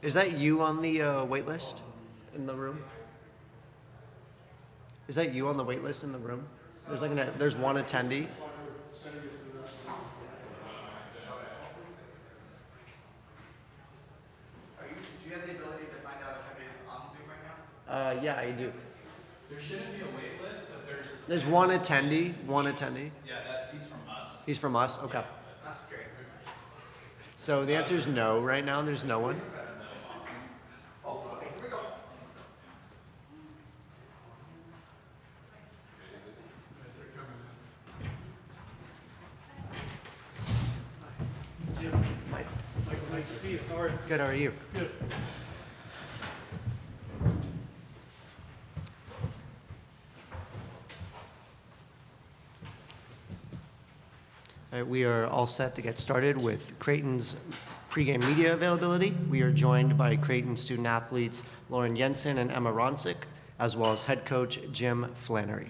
Is that you on the wait list in the room? Is that you on the wait list in the room? There's one attendee. Do you have the ability to find out if anybody's on Zoom right now? Yeah, I do. There shouldn't be a wait list, but There's one attendee. One attendee. yeah, he's from us. He's from us. Okay. That's great. So the answer is no. Right now, there's no one. Oh, okay, here we go. Jim. Michael, nice to see you. How are you? Good. How are you? Good. All right, we are all set to get started with Creighton's pregame media availability. We are joined by Creighton student athletes Lauren Jensen and Emma Ronsick, as well as head coach Jim Flannery.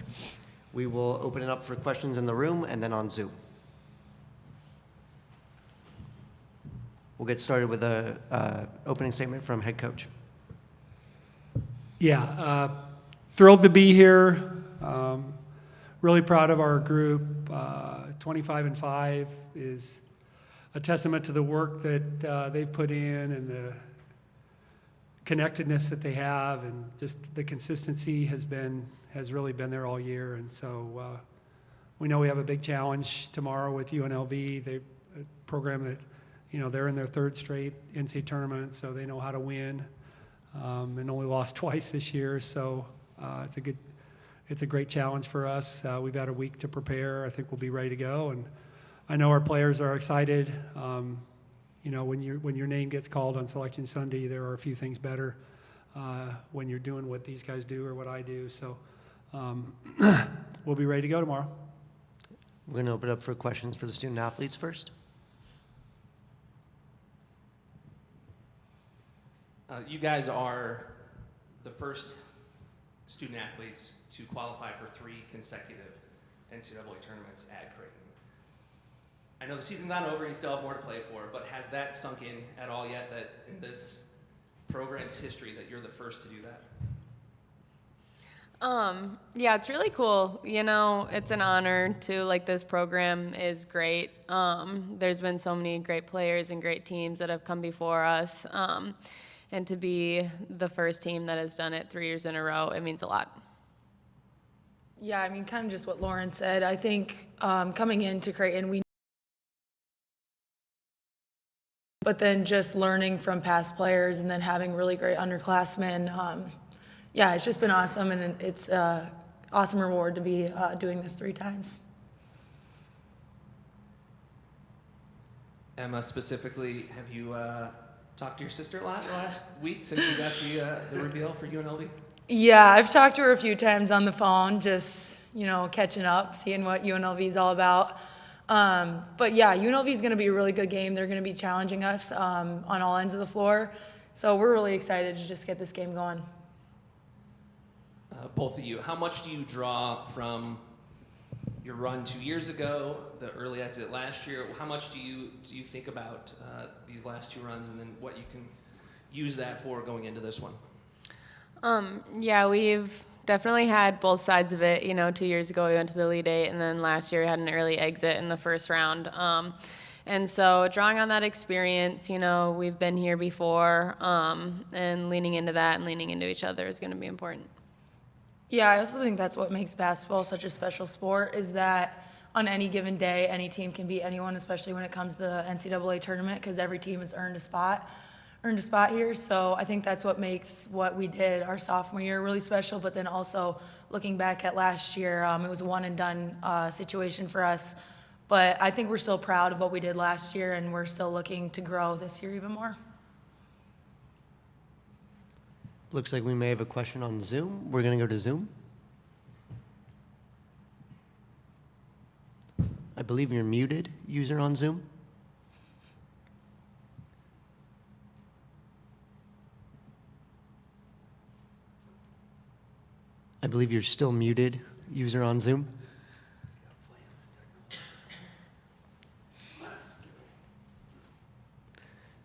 We will open it up for questions in the room and then on Zoom. We'll get started with a opening statement from head coach. Yeah, thrilled to be here. Really proud of our group. 25-5 is a testament to the work that they've put in and the connectedness that they have, and just the consistency has really been there all year. And so we know we have a big challenge tomorrow with UNLV. They a program that, you know, they're in their third straight NCAA tournament, so they know how to win, and only lost twice this year. So it's a great challenge for us. We've had a week to prepare. I think we'll be ready to go, and I know our players are excited. You know, when your name gets called on Selection Sunday, there are a few things better when you're doing what these guys do or what I do. So we'll be ready to go tomorrow. We're going to open it up for questions for the student athletes first. You guys are the first student athletes to qualify for 3 consecutive NCAA tournaments at Creighton. I know the season's not over and you still have more to play for, but has that sunk in at all yet, that in this program's history that you're the first to do that? Yeah, it's really cool. You know, it's an honor too. Like, this program is great. There's been so many great players and great teams that have come before us. And to be the first team that has done it 3 years in a row, it means a lot. Yeah, I mean, kind of just what Lauren said. I think coming into Creighton, but then just learning from past players and then having really great underclassmen. Yeah, it's just been awesome, and it's an awesome reward to be doing this 3 times. Emma, specifically, have you talked to your sister a lot the last week since you got the reveal for UNLV? Yeah, I've talked to her a few times on the phone, just, you know, catching up, seeing what UNLV is all about. But yeah, UNLV is going to be a really good game. They're going to be challenging us on all ends of the floor. So we're really excited to just get this game going. Both of you, how much do you draw from your run 2 years ago, the early exit last year? How much do you think about these last 2 runs, and then what you can use that for going into this one? Yeah, we've definitely had both sides of it. You know, 2 years ago we went to the Elite Eight, and then last year we had an early exit in the first round. And so drawing on that experience, you know, we've been here before, and leaning into that and leaning into each other is going to be important. Yeah, I also think that's what makes basketball such a special sport, is that on any given day, any team can beat anyone, especially when it comes to the NCAA tournament, because every team has earned a spot here. So I think that's what makes what we did our sophomore year really special. But then also looking back at last year, it was a one and done situation for us. But I think we're still proud of what we did last year, and we're still looking to grow this year even more. Looks like we may have a question on Zoom. We're going to go to Zoom. I believe you're muted, user on Zoom. I believe you're still muted, user on Zoom.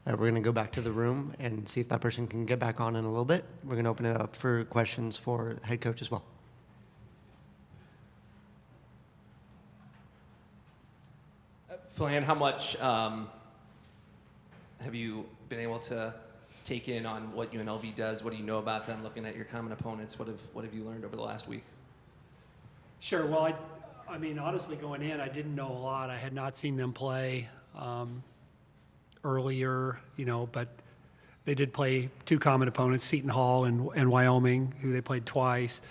All right, we're going to go back to the room and see if that person can get back on in a little bit. We're going to open it up for questions for the head coach as well. Flan, how much have you been able to take in on what UNLV does? What do you know about them? Looking at your common opponents, what have you learned over the last week? Sure. Well, I mean, honestly, going in, I didn't know a lot. I had not seen them play earlier, but they did play two common opponents, Seton Hall and Wyoming, who they played twice.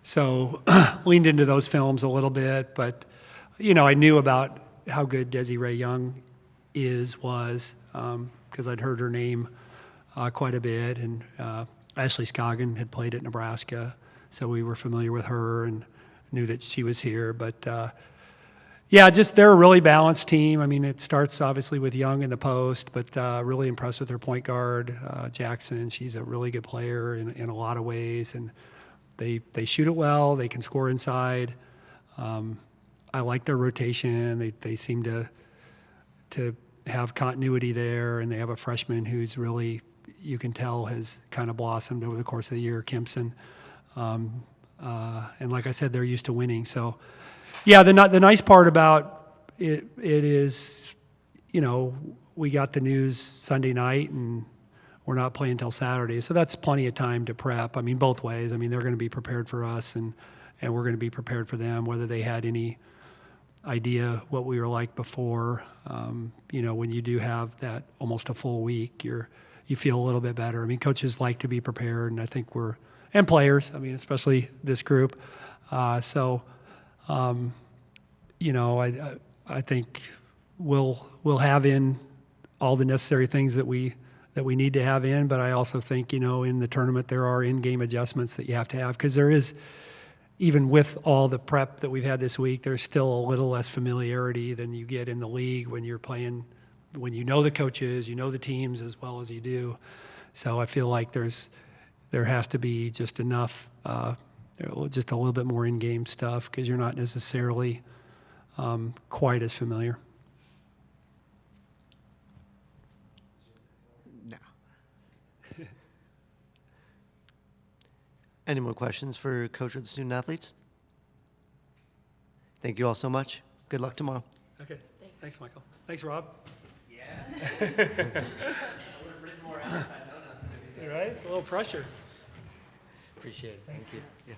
So leaned into those films a little bit, but I knew about how good Desiree Young was, because I'd heard her name quite a bit, and Ashley Scoggin had played at Nebraska, so we were familiar with her and knew that she was here. But they're a really balanced team. I mean, it starts obviously with Young in the post, but really impressed with their point guard, Jackson. She's a really good player in a lot of ways, and they shoot it well. They can score inside. I like their rotation. They seem to have continuity there, and they have a freshman who's really, you can tell, has kind of blossomed over the course of the year, Kimson. And like I said, they're used to winning. So, yeah, the nice part about it is, we got the news Sunday night, and we're not playing until Saturday. So that's plenty of time to prep. I mean, both ways. I mean, they're going to be prepared for us, and we're going to be prepared for them, whether they had any idea what we were like before. When you do have that almost a full week, you feel a little bit better. I mean, coaches like to be prepared, and I think and players, I mean, especially this group. I think we'll have in all the necessary things that we need to have in, but I also think, in the tournament there are in-game adjustments that you have to have, because there is, even with all the prep that we've had this week, there's still a little less familiarity than you get in the league when you're playing, when you know the coaches, you know the teams as well as you do. So I feel like there has to be just enough, just a little bit more in-game stuff, because you're not necessarily quite as familiar. No. Any more questions for Coach of the student athletes? Thank you all so much. Good luck tomorrow. Okay. Thanks, Michael. Thanks, Rob. Yeah. I would have written more out if I'd known I was going to be there. All right. A little pressure. Appreciate it. Thank you. Yeah.